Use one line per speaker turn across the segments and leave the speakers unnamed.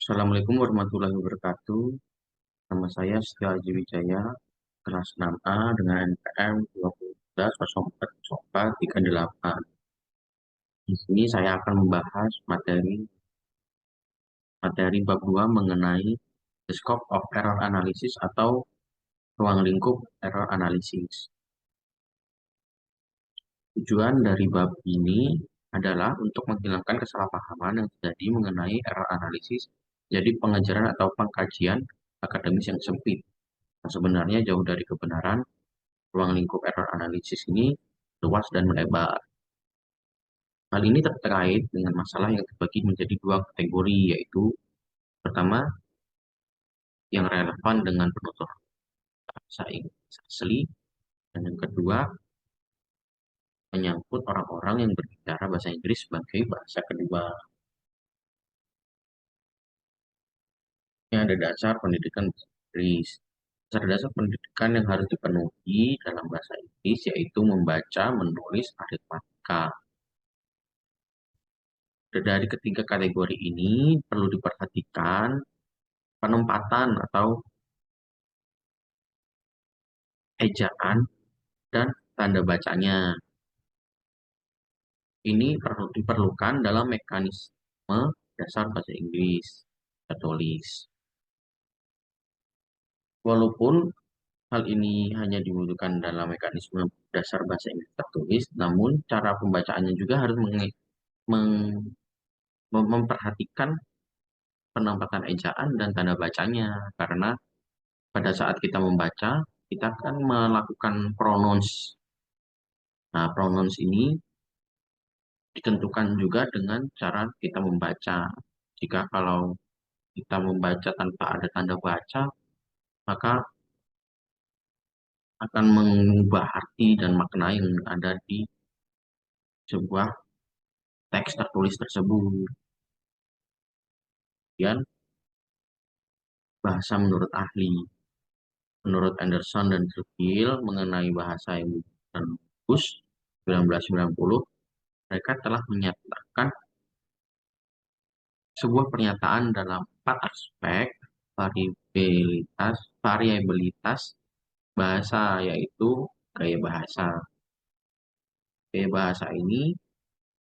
Assalamualaikum warahmatullahi wabarakatuh. Nama saya Setia Aji Wijaya, kelas 6A dengan NPM 2011-04-04-38. Di sini saya akan membahas materi bab 2 mengenai the scope of error analysis atau ruang lingkup error analysis. Tujuan dari bab ini adalah untuk menghilangkan kesalahpahaman yang terjadi mengenai error analysis, jadi pengajaran atau pengkajian akademis yang sempit. Nah, sebenarnya jauh dari kebenaran. Ruang lingkup error analisis ini luas dan melebar. Hal ini terkait dengan masalah yang terbagi menjadi dua kategori, yaitu pertama, yang relevan dengan penutur bahasa Inggris asli, dan yang kedua, menyangkut orang-orang yang berbicara bahasa Inggris sebagai bahasa kedua. Ini ada dasar pendidikan bahasa Inggris. Dasar-dasar pendidikan yang harus dipenuhi dalam bahasa Inggris yaitu membaca, menulis, aritmatika. Dari ketiga kategori ini perlu diperhatikan penempatan atau ejaan dan tanda bacanya. Ini perlu diperlukan dalam mekanisme dasar bahasa Inggris tertulis. Walaupun hal ini hanya dibutuhkan dalam mekanisme dasar bahasa Inggris tertulis, namun cara pembacaannya juga harus memperhatikan penempatan ejaan dan tanda bacanya, karena pada saat kita membaca, kita akan melakukan pronouns. Nah, pronouns ini ditentukan juga dengan cara kita membaca. Jika kalau kita membaca tanpa ada tanda baca, maka akan mengubah arti dan makna yang ada di sebuah teks tertulis tersebut. Kemudian, bahasa menurut ahli. Menurut Anderson dan Trujillo mengenai bahasa yang bagus 1990, mereka telah menyatakan sebuah pernyataan dalam 4 aspek variabilitas bahasa, yaitu gaya bahasa. Gaya bahasa ini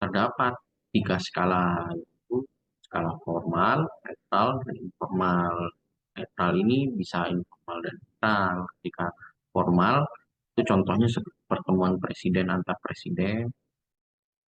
terdapat 3 skala, yaitu skala formal, netral, dan informal. Netral ini bisa informal dan netral. Jika formal, itu contohnya seperti pertemuan presiden antar presiden,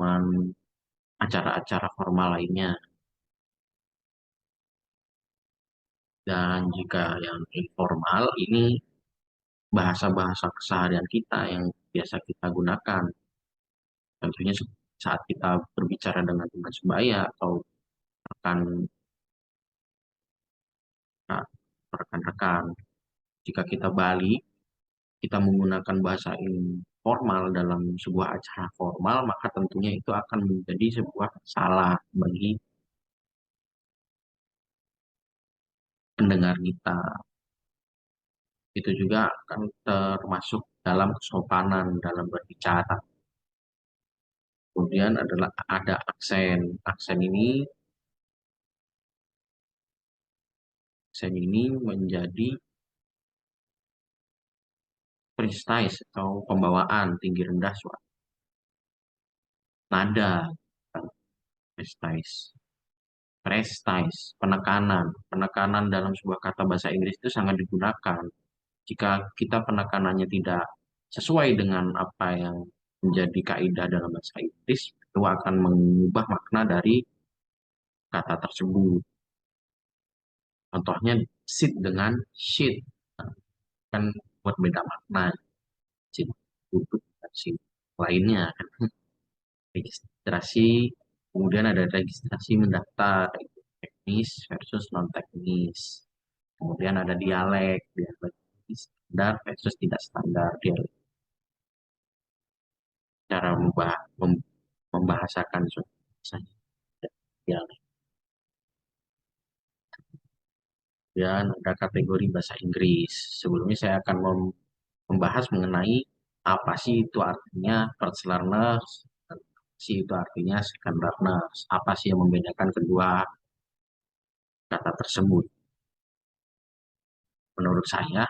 dan acara-acara formal lainnya. Dan jika yang informal, ini bahasa-bahasa keseharian kita yang biasa kita gunakan. Tentunya saat kita berbicara dengan teman sebaya atau rekan nah, rekan-rekan. Jika kita balik, kita menggunakan bahasa informal dalam sebuah acara formal, maka tentunya itu akan menjadi sebuah salah bagi pendengar kita. Itu juga akan termasuk dalam kesopanan dalam berbicara. Kemudian ada aksen. Aksen ini menjadi precise atau pembawaan tinggi rendah suara. Nada, precise. Precise, penekanan. Penekanan dalam sebuah kata bahasa Inggris itu sangat digunakan. Jika kita penekanannya tidak sesuai dengan apa yang menjadi kaidah dalam bahasa Inggris, itu akan mengubah makna dari kata tersebut. Contohnya sit dengan sheet. Nah, kan buat beda makna. Sit, duduk, dan sheet. Lainnya kan registrasi, kemudian ada registrasi mendaftar, teknis versus non-teknis. Kemudian ada dialek standar versus tidak standar, dialek. Cara membahasakan suatu bahasa dialek. Dan ada kategori bahasa Inggris. Sebelumnya saya akan membahas mengenai apa sih itu artinya first learners, apa sih itu artinya second learners, apa sih yang membedakan kedua kata tersebut. Menurut saya,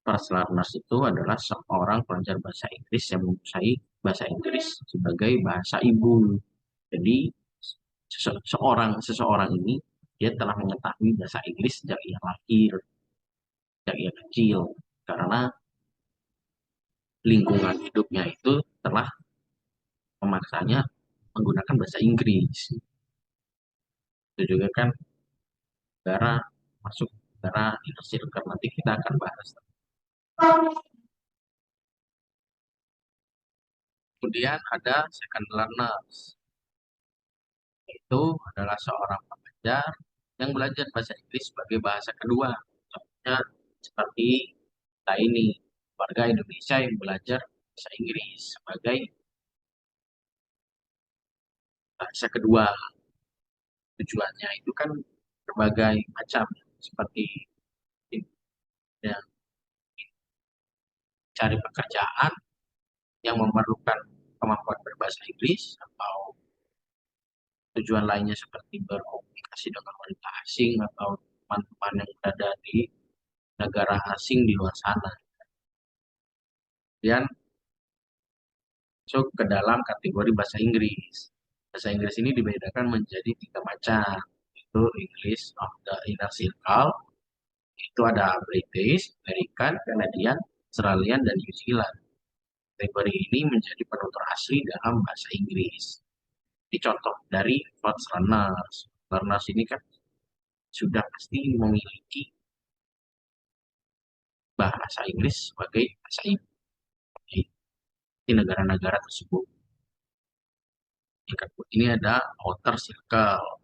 first learners itu adalah seorang pelajar bahasa Inggris yang menguasai bahasa Inggris sebagai bahasa ibu. Jadi seseorang ini dia telah mengetahui bahasa Inggris sejak ia lahir, sejak ia kecil, karena lingkungan hidupnya itu telah memaksanya menggunakan bahasa Inggris. Itu juga kan negara masuk negara inner circle, nanti kita akan bahas. Kemudian ada second learners, itu adalah seorang pelajar yang belajar bahasa Inggris sebagai bahasa kedua. Contohnya seperti kita ini, warga Indonesia yang belajar bahasa Inggris sebagai bahasa kedua. Tujuannya itu kan berbagai macam, seperti ya, cari pekerjaan yang memerlukan kemampuan berbahasa Inggris, atau tujuan lainnya seperti berkomunikasi dengan wanita asing atau teman-teman yang berada di negara asing di luar sana. Kemudian masuk ke dalam kategori bahasa Inggris. Bahasa Inggris ini dibedakan menjadi 3 macam. Itu English of the Inner Circle, itu ada British, American, Canadian, Australian, dan New Zealand. Kategori ini menjadi penutur asli dalam bahasa Inggris. Ini contoh dari first learners. Learners ini kan sudah pasti memiliki bahasa Inggris sebagai bahasa ibu di negara-negara tersebut. Ini ada outer circle,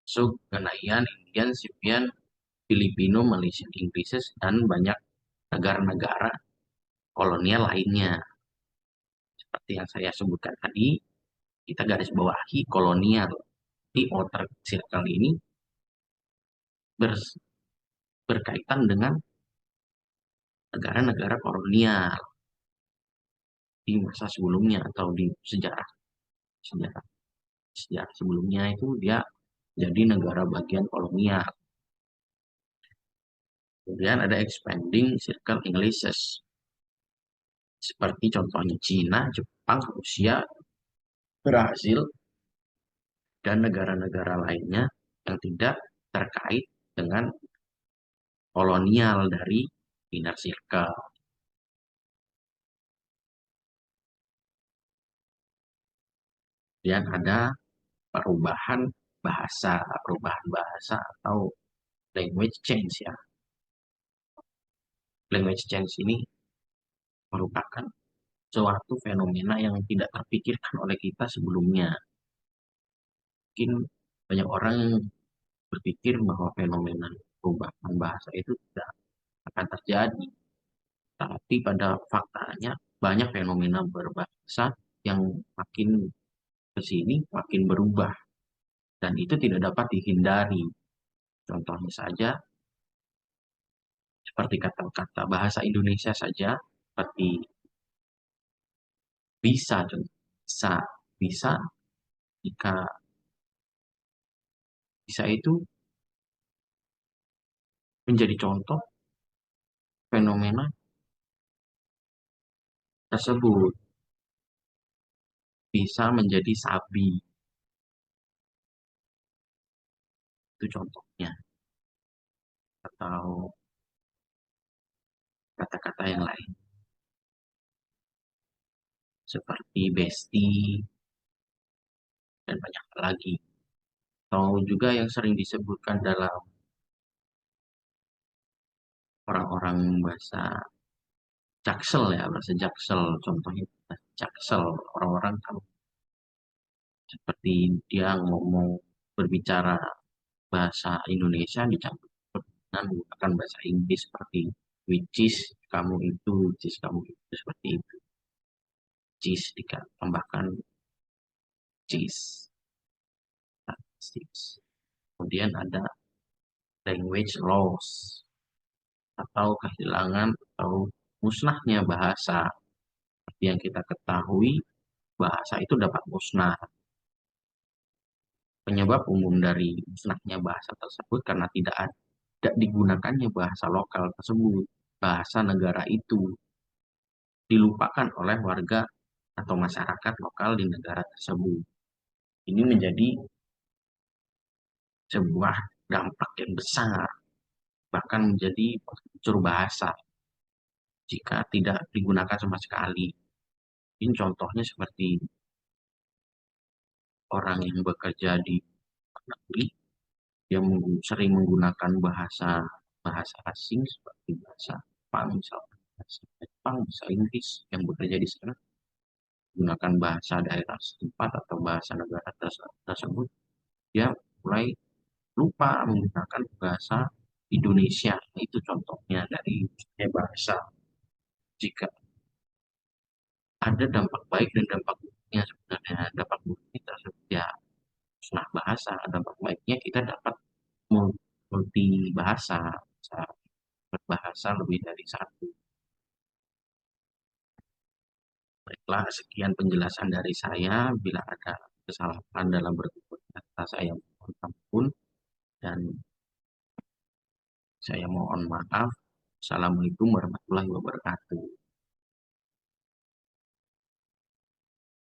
so Ghanaian, Indian, Sipian, Filipino, Malaysian, Inggris, dan banyak negara-negara kolonial lainnya. Seperti yang saya sebutkan tadi, kita garis bawahi kolonial. Di outer circle ini berkaitan dengan negara-negara kolonial di masa sebelumnya, atau di sejarah sejarah sejarah sebelumnya itu dia jadi negara bagian kolonial. Kemudian ada expanding circle Englishes, seperti contohnya Cina, Jepang, Rusia, Brasil, dan negara-negara lainnya yang tidak terkait dengan kolonial dari inner circle. Kemudian ada perubahan bahasa atau language change ya. Language change ini merupakan suatu fenomena yang tidak terpikirkan oleh kita sebelumnya. Mungkin banyak orang berpikir bahwa fenomena perubahan bahasa itu tidak akan terjadi. Tapi pada faktanya banyak fenomena berbahasa yang makin ke sini makin berubah, dan itu tidak dapat dihindari. Contohnya saja seperti kata-kata bahasa Indonesia saja, seperti bisa, bisa, bisa, jika bisa itu menjadi contoh fenomena tersebut. Bisa menjadi sabi, itu contohnya. Atau kata-kata yang lain seperti bestie dan banyak lagi. Atau juga yang sering disebutkan dalam orang-orang bahasa Jaksel ya, bahasa Jaksel, contohnya Jaksel. Orang-orang kan seperti dia ngomong, berbicara bahasa Indonesia dicampur dengan menggunakan bahasa Inggris, seperti which is kamu itu, which is kamu itu, seperti itu. Cheese ditambahkan cheese. Kemudian ada language loss, atau kehilangan atau musnahnya bahasa. Seperti yang kita ketahui, bahasa itu dapat musnah. Penyebab umum dari musnahnya bahasa tersebut karena tidak digunakannya bahasa lokal tersebut, bahasa negara itu dilupakan oleh warga atau masyarakat lokal di negara tersebut. Ini menjadi sebuah dampak yang besar, bahkan menjadi unsur bahasa jika tidak digunakan sama sekali. Ini contohnya seperti orang yang bekerja di luar negeri, dia sering menggunakan bahasa bahasa asing seperti bahasa Jepang, misalnya bahasa Jepang, bahasa Inggris yang bekerja di sana, menggunakan bahasa daerah setempat atau bahasa negara tersebut, dia mulai lupa menggunakan bahasa Indonesia. Nah, itu contohnya dari bahasa. Jika ada dampak baik dan dampak buruknya sebenarnya, dampak buruknya tersebut ya musnah bahasa, dampak baiknya kita dapat multi bahasa, bisa berbahasa lebih dari satu. Baiklah, sekian penjelasan dari saya. Bila ada kesalahan dalam bertutur kata, saya mohon ampun dan saya mohon maaf. Assalamualaikum warahmatullahi wabarakatuh.